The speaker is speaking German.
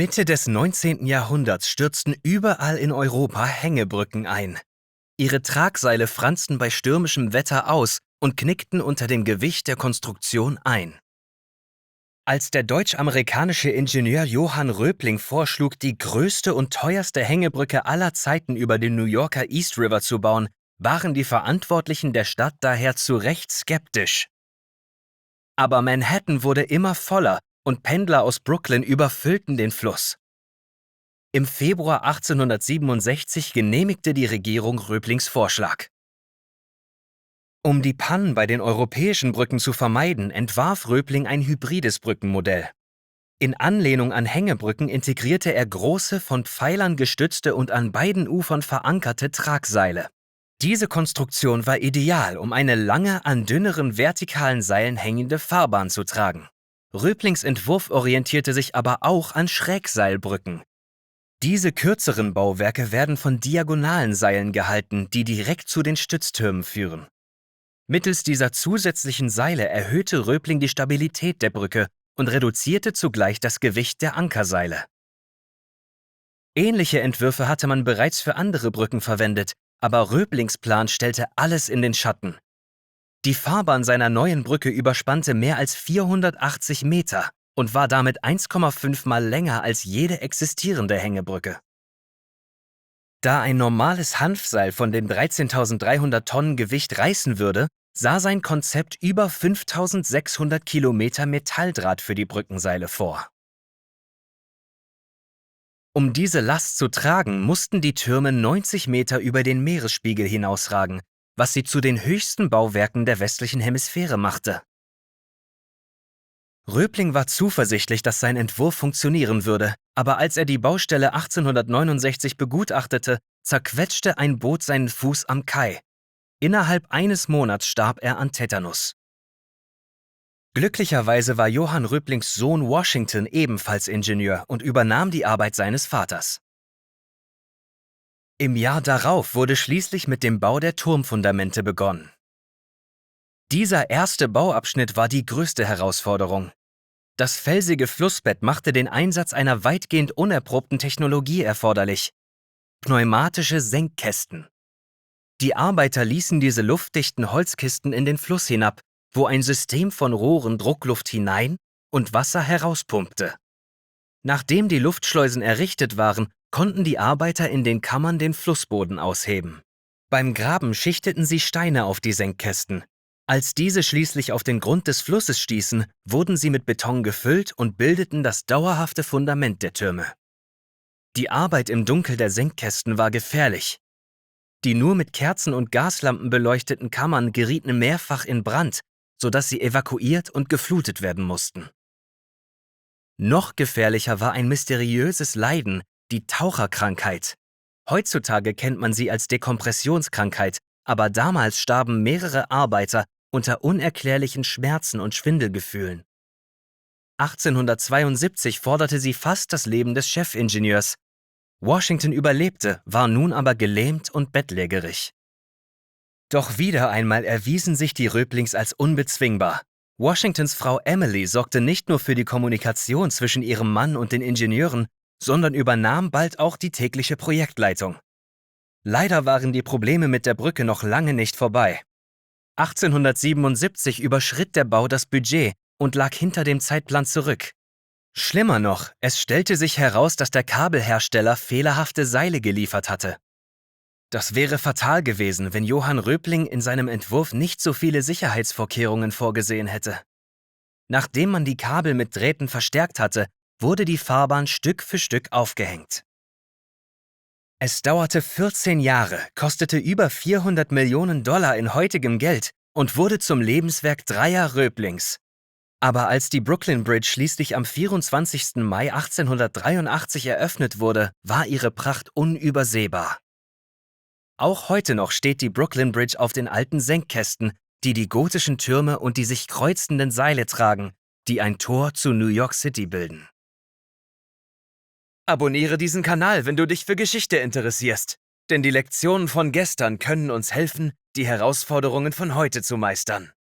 Mitte des 19. Jahrhunderts stürzten überall in Europa Hängebrücken ein. Ihre Tragseile franzten bei stürmischem Wetter aus und knickten unter dem Gewicht der Konstruktion ein. Als der deutsch-amerikanische Ingenieur Johann Röpling vorschlug, die größte und teuerste Hängebrücke aller Zeiten über den New Yorker East River zu bauen, waren die Verantwortlichen der Stadt daher zu Recht skeptisch. Aber Manhattan wurde immer voller und Pendler aus Brooklyn überfüllten den Fluss. Im Februar 1867 genehmigte die Regierung Röplings Vorschlag. Um die Pannen bei den europäischen Brücken zu vermeiden, entwarf Röpling ein hybrides Brückenmodell. In Anlehnung an Hängebrücken integrierte er große, von Pfeilern gestützte und an beiden Ufern verankerte Tragseile. Diese Konstruktion war ideal, um eine lange, an dünneren vertikalen Seilen hängende Fahrbahn zu tragen. Röplings Entwurf orientierte sich aber auch an Schrägseilbrücken. Diese kürzeren Bauwerke werden von diagonalen Seilen gehalten, die direkt zu den Stütztürmen führen. Mittels dieser zusätzlichen Seile erhöhte Röpling die Stabilität der Brücke und reduzierte zugleich das Gewicht der Ankerseile. Ähnliche Entwürfe hatte man bereits für andere Brücken verwendet, aber Röplings Plan stellte alles in den Schatten. Die Fahrbahn seiner neuen Brücke überspannte mehr als 480 Meter und war damit 1,5 Mal länger als jede existierende Hängebrücke. Da ein normales Hanfseil von den 13.300 Tonnen Gewicht reißen würde, sah sein Konzept über 5.600 Kilometer Metalldraht für die Brückenseile vor. Um diese Last zu tragen, mussten die Türme 90 Meter über den Meeresspiegel hinausragen, was sie zu den höchsten Bauwerken der westlichen Hemisphäre machte. Röpling war zuversichtlich, dass sein Entwurf funktionieren würde, aber als er die Baustelle 1869 begutachtete, zerquetschte ein Boot seinen Fuß am Kai. Innerhalb eines Monats starb er an Tetanus. Glücklicherweise war Johann Röplings Sohn Washington ebenfalls Ingenieur und übernahm die Arbeit seines Vaters. Im Jahr darauf wurde schließlich mit dem Bau der Turmfundamente begonnen. Dieser erste Bauabschnitt war die größte Herausforderung. Das felsige Flussbett machte den Einsatz einer weitgehend unerprobten Technologie erforderlich: pneumatische Senkkästen. Die Arbeiter ließen diese luftdichten Holzkisten in den Fluss hinab, wo ein System von Rohren Druckluft hinein und Wasser herauspumpte. Nachdem die Luftschleusen errichtet waren, konnten die Arbeiter in den Kammern den Flussboden ausheben. Beim Graben schichteten sie Steine auf die Senkkästen. Als diese schließlich auf den Grund des Flusses stießen, wurden sie mit Beton gefüllt und bildeten das dauerhafte Fundament der Türme. Die Arbeit im Dunkel der Senkkästen war gefährlich. Die nur mit Kerzen und Gaslampen beleuchteten Kammern gerieten mehrfach in Brand, sodass sie evakuiert und geflutet werden mussten. Noch gefährlicher war ein mysteriöses Leiden, die Taucherkrankheit. Heutzutage kennt man sie als Dekompressionskrankheit, aber damals starben mehrere Arbeiter unter unerklärlichen Schmerzen und Schwindelgefühlen. 1872 forderte sie fast das Leben des Chefingenieurs. Washington überlebte, war nun aber gelähmt und bettlägerig. Doch wieder einmal erwiesen sich die Röplings als unbezwingbar. Washingtons Frau Emily sorgte nicht nur für die Kommunikation zwischen ihrem Mann und den Ingenieuren, sondern übernahm bald auch die tägliche Projektleitung. Leider waren die Probleme mit der Brücke noch lange nicht vorbei. 1877 überschritt der Bau das Budget und lag hinter dem Zeitplan zurück. Schlimmer noch, es stellte sich heraus, dass der Kabelhersteller fehlerhafte Seile geliefert hatte. Das wäre fatal gewesen, wenn Johann Röpling in seinem Entwurf nicht so viele Sicherheitsvorkehrungen vorgesehen hätte. Nachdem man die Kabel mit Drähten verstärkt hatte, wurde die Fahrbahn Stück für Stück aufgehängt. Es dauerte 14 Jahre, kostete über 400 Millionen Dollar in heutigem Geld und wurde zum Lebenswerk dreier Röplings. Aber als die Brooklyn Bridge schließlich am 24. Mai 1883 eröffnet wurde, war ihre Pracht unübersehbar. Auch heute noch steht die Brooklyn Bridge auf den alten Senkkästen, die die gotischen Türme und die sich kreuzenden Seile tragen, die ein Tor zu New York City bilden. Abonniere diesen Kanal, wenn du dich für Geschichte interessierst, denn die Lektionen von gestern können uns helfen, die Herausforderungen von heute zu meistern.